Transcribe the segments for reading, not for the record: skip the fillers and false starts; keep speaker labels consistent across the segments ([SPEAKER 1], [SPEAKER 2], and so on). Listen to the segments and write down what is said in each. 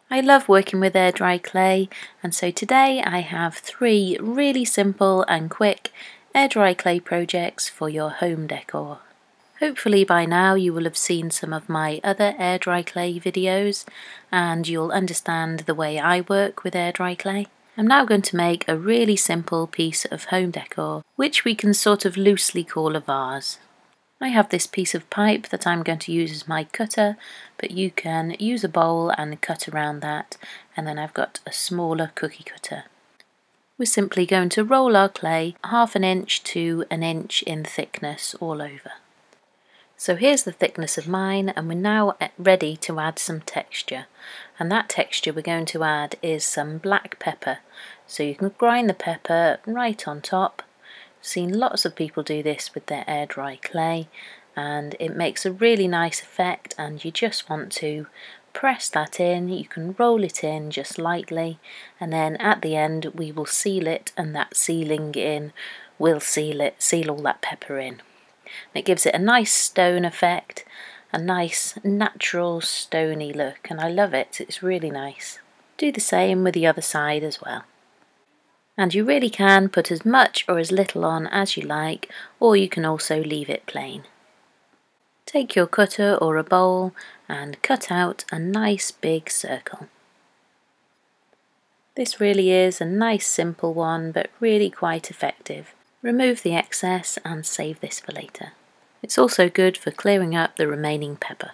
[SPEAKER 1] I love working with air dry clay, and so today I have 3 really simple and quick air dry clay projects for your home decor. Hopefully by now you will have seen some of my other air dry clay videos and you'll understand the way I work with air dry clay. I'm now going to make a really simple piece of home decor, which we can sort of loosely call a vase. I have this piece of pipe that I'm going to use as my cutter, but you can use a bowl and cut around that, and then I've got a smaller cookie cutter. We're simply going to roll our clay 1/2 inch to 1 inch in thickness all over. So here's the thickness of mine, and we're now ready to add some texture, and that texture we're going to add is some black pepper. So you can grind the pepper right on top. Seen lots of people do this with their air dry clay, and it makes a really nice effect, and you just want to press that in. You can roll it in just lightly, and then at the end we will seal it, and that sealing in will seal all that pepper in. It gives it a nice stone effect, a nice natural stony look, and I love it. It's really nice. Do the same with the other side as well. And you really can put as much or as little on as you like, or you can also leave it plain. Take your cutter or a bowl and cut out a nice big circle. This really is a nice simple one, but really quite effective. Remove the excess and save this for later. It's also good for clearing up the remaining pepper.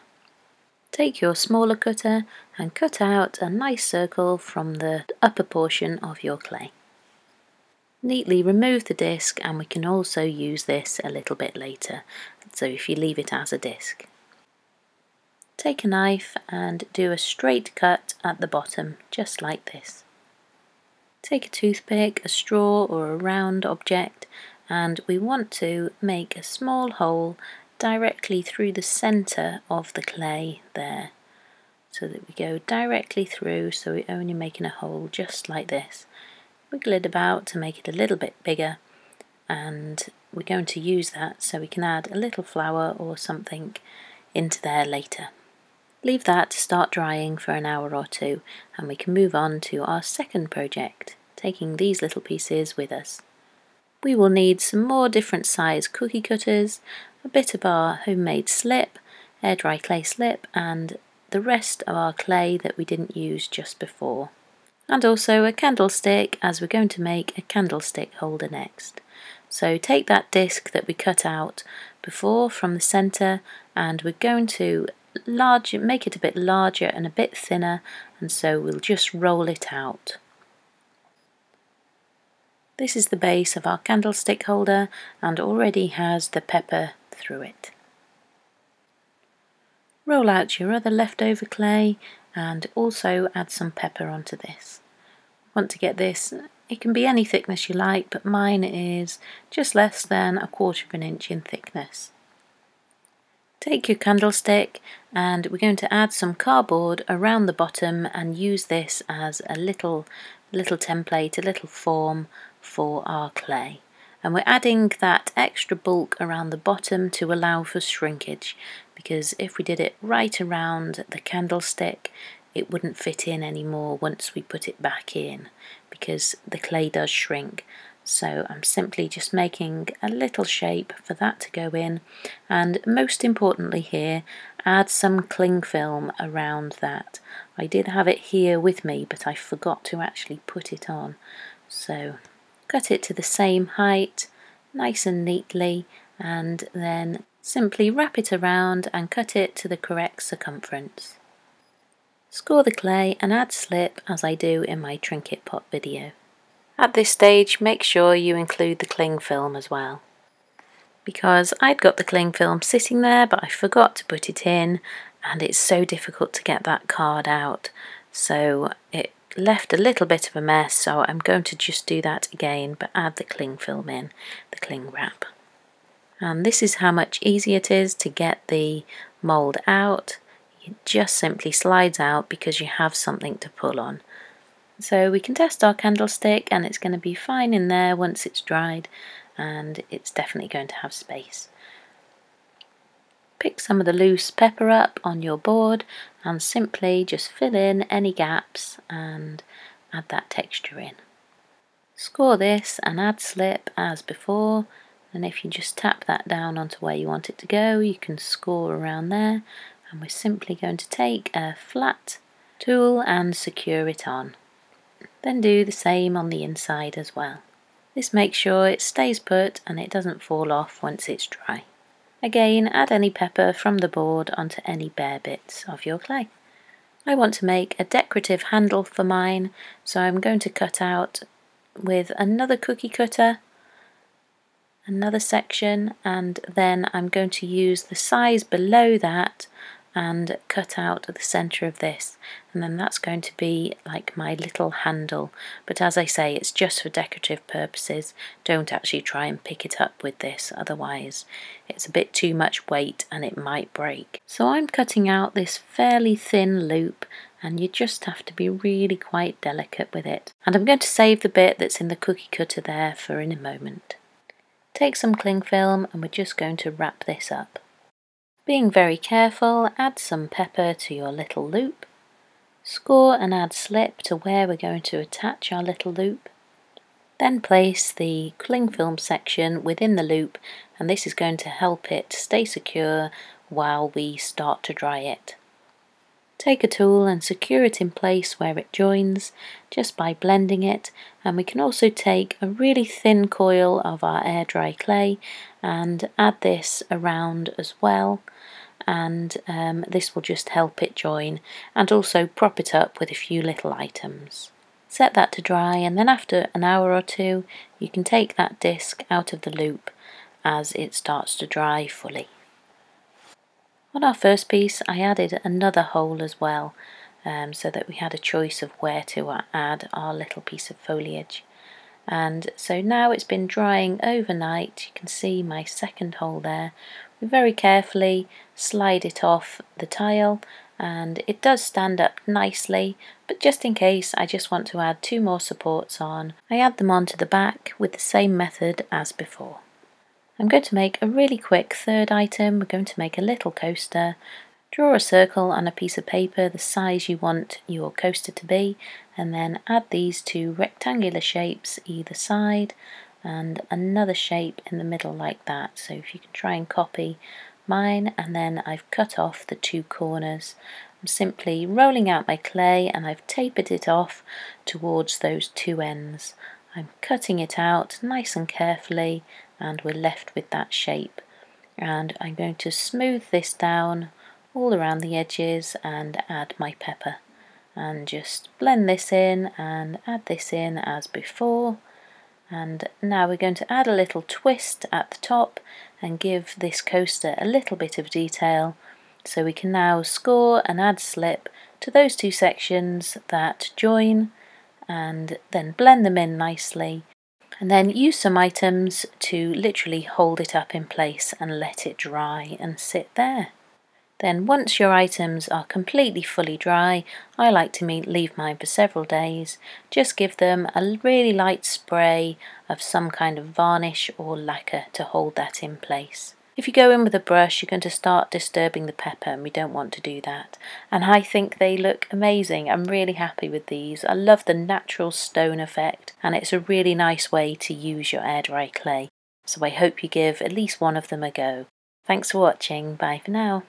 [SPEAKER 1] Take your smaller cutter and cut out a nice circle from the upper portion of your clay. Neatly remove the disc, and we can also use this a little bit later, so if you leave it as a disc. Take a knife and do a straight cut at the bottom, just like this. Take a toothpick, a straw or a round object, and we want to make a small hole directly through the centre of the clay there, so that we go directly through, so we're only making a hole just like this. Wiggle it about to make it a little bit bigger, and we're going to use that so we can add a little flower or something into there later. Leave that to start drying for an hour or 2, and we can move on to our second project, taking these little pieces with us. We will need some more different size cookie cutters, a bit of our homemade slip, air dry clay slip, and the rest of our clay that we didn't use just before. And also a candlestick, as we're going to make a candlestick holder next. So take that disc that we cut out before from the centre, and we're going to make it a bit larger and a bit thinner, and so we'll just roll it out. This is the base of our candlestick holder and already has the pepper through it. Roll out your other leftover clay and also add some pepper onto this. Want to get this, it can be any thickness you like, but mine is just less than 1/4 inch in thickness. Take your candlestick, and we're going to add some cardboard around the bottom and use this as a little template, a little form for our clay. And we're adding that extra bulk around the bottom to allow for shrinkage, because if we did it right around the candlestick, it wouldn't fit in anymore once we put it back in, because the clay does shrink. So I'm simply just making a little shape for that to go in, and most importantly here, add some cling film around that. I did have it here with me, but I forgot to actually put it on. So cut it to the same height, nice and neatly, and then simply wrap it around and cut it to the correct circumference. Score the clay and add slip as I do in my trinket pot video. At this stage, make sure you include the cling film as well, because I'd got the cling film sitting there but I forgot to put it in, and it's so difficult to get that card out, so it left a little bit of a mess, so I'm going to just do that again, but add the cling film in, the cling wrap. And this is how much easier it is to get the mould out. It just simply slides out because you have something to pull on. So we can test our candlestick, and it's going to be fine in there once it's dried, and it's definitely going to have space. Pick some of the loose pepper up on your board and simply just fill in any gaps and add that texture in. Score this and add slip as before, and if you just tap that down onto where you want it to go, you can score around there, and we're simply going to take a flat tool and secure it on. Then do the same on the inside as well. This makes sure it stays put and it doesn't fall off once it's dry. Again, add any pepper from the board onto any bare bits of your clay. I want to make a decorative handle for mine, so I'm going to cut out with another cookie cutter, another section, and then I'm going to use the size below that and cut out at the centre of this, and then that's going to be like my little handle. But as I say, it's just for decorative purposes. Don't actually try and pick it up with this, otherwise it's a bit too much weight and it might break. So I'm cutting out this fairly thin loop, and you just have to be really quite delicate with it. And I'm going to save the bit that's in the cookie cutter there for in a moment. Take some cling film and we're just going to wrap this up. Being very careful, add some pepper to your little loop. Score and add slip to where we're going to attach our little loop. Then place the cling film section within the loop, and this is going to help it stay secure while we start to dry it. Take a tool and secure it in place where it joins just by blending it, and we can also take a really thin coil of our air dry clay and add this around as well, and this will just help it join and also prop it up with a few little items. Set that to dry, and then after an hour or two you can take that disc out of the loop as it starts to dry fully. On our first piece I added another hole as well, so that we had a choice of where to add our little piece of foliage. And so now it's been drying overnight, you can see my second hole there. We very carefully slide it off the tile, and it does stand up nicely, but just in case I just want to add 2 more supports on, I add them onto the back with the same method as before. I'm going to make a really quick third item. We're going to make a little coaster. Draw a circle on a piece of paper the size you want your coaster to be, and then add these 2 rectangular shapes either side and another shape in the middle like that. So if you can try and copy mine, and then I've cut off the 2 corners. I'm simply rolling out my clay and I've tapered it off towards those 2 ends. I'm cutting it out nice and carefully, and we're left with that shape. And I'm going to smooth this down all around the edges and add my pepper, and just blend this in and add this in as before. And now we're going to add a little twist at the top and give this coaster a little bit of detail, so we can now score and add slip to those 2 sections that join, and then blend them in nicely, and then use some items to literally hold it up in place and let it dry and sit there. Then once your items are completely fully dry, I like to leave mine for several days. Just give them a really light spray of some kind of varnish or lacquer to hold that in place. If you go in with a brush, you're going to start disturbing the pepper, and we don't want to do that. And I think they look amazing. I'm really happy with these. I love the natural stone effect, and it's a really nice way to use your air dry clay. So I hope you give at least one of them a go. Thanks for watching. Bye for now.